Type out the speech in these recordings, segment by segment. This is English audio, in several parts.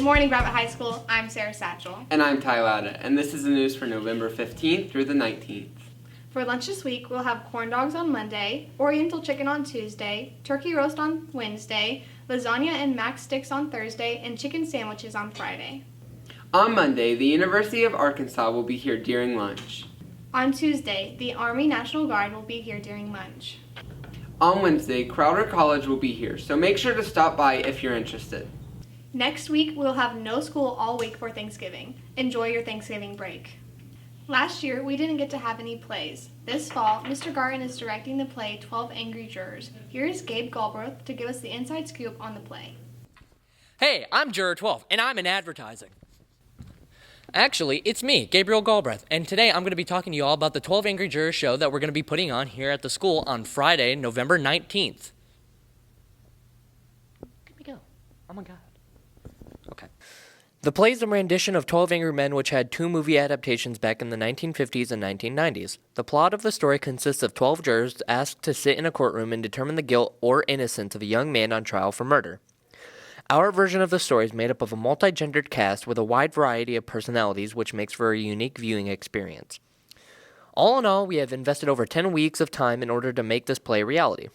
Good morning, Rabbit High School. I'm Sarah Satchel. And I'm Ty Lauda, and this is the news for November 15th through the 19th. For lunch this week, we'll have corn dogs on Monday, Oriental chicken on Tuesday, turkey roast on Wednesday, lasagna and mac sticks on Thursday, and chicken sandwiches on Friday. On Monday, the University of Arkansas will be here during lunch. On Tuesday, the Army National Guard will be here during lunch. On Wednesday, Crowder College will be here, so make sure to stop by if you're interested. Next week, we'll have no school all week for Thanksgiving. Enjoy your Thanksgiving break. Last year, we didn't get to have any plays. This fall, Mr. Garten is directing the play 12 Angry Jurors. Here is Gabe Galbraith to give us the inside scoop on the play. Hey, I'm Juror 12, and I'm in advertising. Actually, it's me, Gabriel Galbraith, and today I'm going to be talking to you all about the 12 Angry Jurors show that we're going to be putting on here at the school on Friday, November 19th. Let me go. Oh my God. Okay. The play is a rendition of 12 Angry Men, which had two movie adaptations back in the 1950s and 1990s. The plot of the story consists of 12 jurors asked to sit in a courtroom and determine the guilt or innocence of a young man on trial for murder. Our version of the story is made up of a multi-gendered cast with a wide variety of personalities, which makes for a unique viewing experience. All in all, we have invested over 10 weeks of time in order to make this play a reality.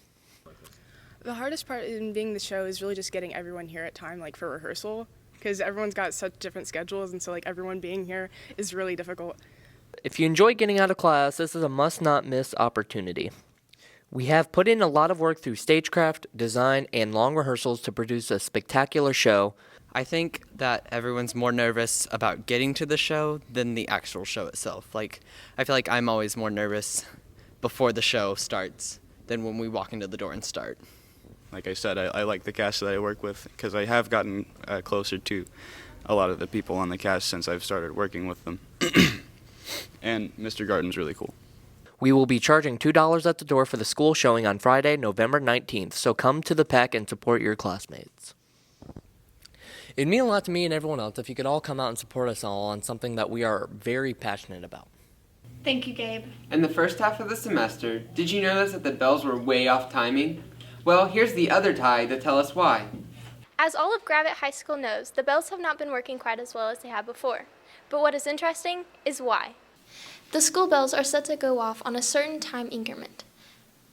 The hardest part in being the show is really just getting everyone here at time, for rehearsal, because everyone's got such different schedules, and so everyone being here is really difficult. If you enjoy getting out of class, this is a must-not-miss opportunity. We have put in a lot of work through stagecraft, design, and long rehearsals to produce a spectacular show. I think that everyone's more nervous about getting to the show than the actual show itself. I feel like I'm always more nervous before the show starts than when we walk into the door and start. Like I said, I like the cast that I work with because I have gotten closer to a lot of the people on the cast since I've started working with them. And Mr. Garten's really cool. We will be charging $2 at the door for the school showing on Friday, November 19th, so come to the pack and support your classmates. It'd mean a lot to me and everyone else if you could all come out and support us all on something that we are very passionate about. Thank you, Gabe. In the first half of the semester, did you notice that the bells were way off timing? Well, here's the other Ty to tell us why. As all of Gravette High School knows, the bells have not been working quite as well as they have before. But what is interesting is why. The school bells are set to go off on a certain time increment,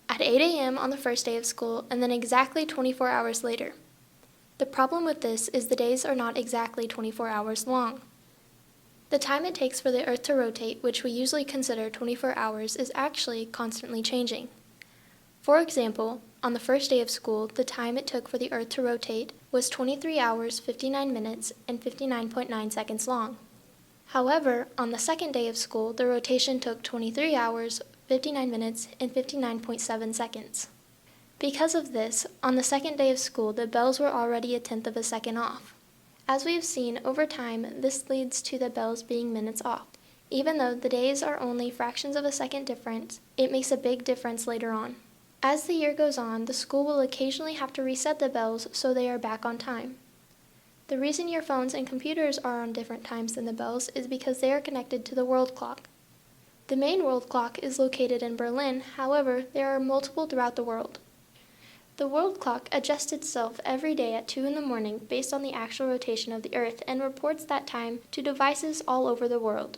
at 8 a.m. on the first day of school and then exactly 24 hours later. The problem with this is the days are not exactly 24 hours long. The time it takes for the Earth to rotate, which we usually consider 24 hours, is actually constantly changing. For example, on the first day of school, the time it took for the Earth to rotate was 23 hours, 59 minutes, and 59.9 seconds long. However, on the second day of school, the rotation took 23 hours, 59 minutes, and 59.7 seconds. Because of this, on the second day of school, the bells were already a tenth of a second off. As we have seen, over time, this leads to the bells being minutes off. Even though the days are only fractions of a second difference, it makes a big difference later on. As the year goes on, the school will occasionally have to reset the bells so they are back on time. The reason your phones and computers are on different times than the bells is because they are connected to the world clock. The main world clock is located in Berlin, however, there are multiple throughout the world. The world clock adjusts itself every day at 2 in the morning based on the actual rotation of the Earth and reports that time to devices all over the world.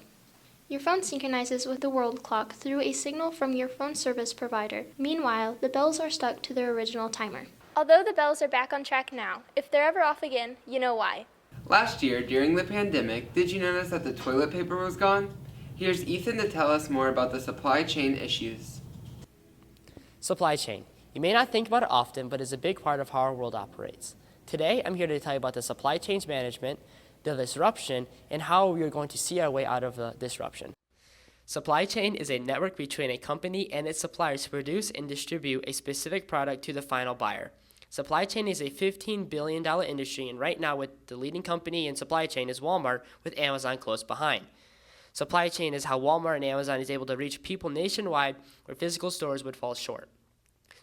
Your phone synchronizes with the world clock through a signal from your phone service provider. Meanwhile, the bells are stuck to their original timer. Although the bells are back on track now, if they're ever off again, you know why. Last year, during the pandemic, did you notice that the toilet paper was gone? Here's Ethan to tell us more about the supply chain issues. Supply chain. You may not think about it often, but it's a big part of how our world operates. Today, I'm here to tell you about the supply chain management, the disruption, and how we are going to see our way out of the disruption. Supply chain is a network between a company and its suppliers to produce and distribute a specific product to the final buyer. Supply chain is a $15 billion industry, and right now with the leading company in supply chain is Walmart, with Amazon close behind. Supply chain is how Walmart and Amazon is able to reach people nationwide where physical stores would fall short.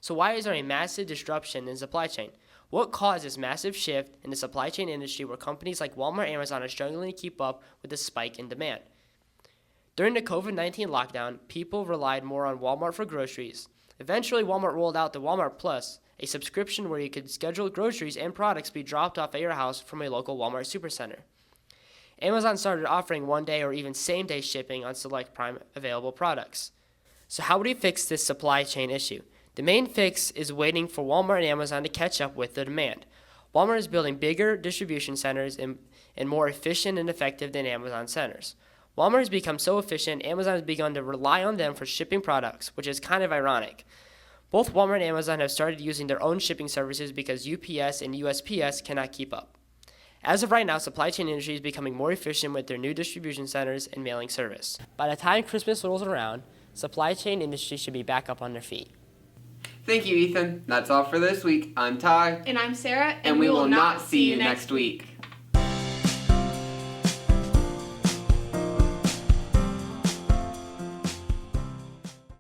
So why is there a massive disruption in supply chain? What caused this massive shift in the supply chain industry where companies like Walmart and Amazon are struggling to keep up with the spike in demand? During the COVID-19 lockdown, people relied more on Walmart for groceries. Eventually, Walmart rolled out the Walmart Plus, a subscription where you could schedule groceries and products be dropped off at your house from a local Walmart supercenter. Amazon started offering one-day or even same-day shipping on select Prime available products. So how would we fix this supply chain issue? The main fix is waiting for Walmart and Amazon to catch up with the demand. Walmart is building bigger distribution centers and more efficient and effective than Amazon centers. Walmart has become so efficient, Amazon has begun to rely on them for shipping products, which is kind of ironic. Both Walmart and Amazon have started using their own shipping services because UPS and USPS cannot keep up. As of right now, supply chain industry is becoming more efficient with their new distribution centers and mailing service. By the time Christmas rolls around, supply chain industry should be back up on their feet. Thank you, Ethan. That's all for this week. I'm Ty. And I'm Sarah, And we will not see you next week.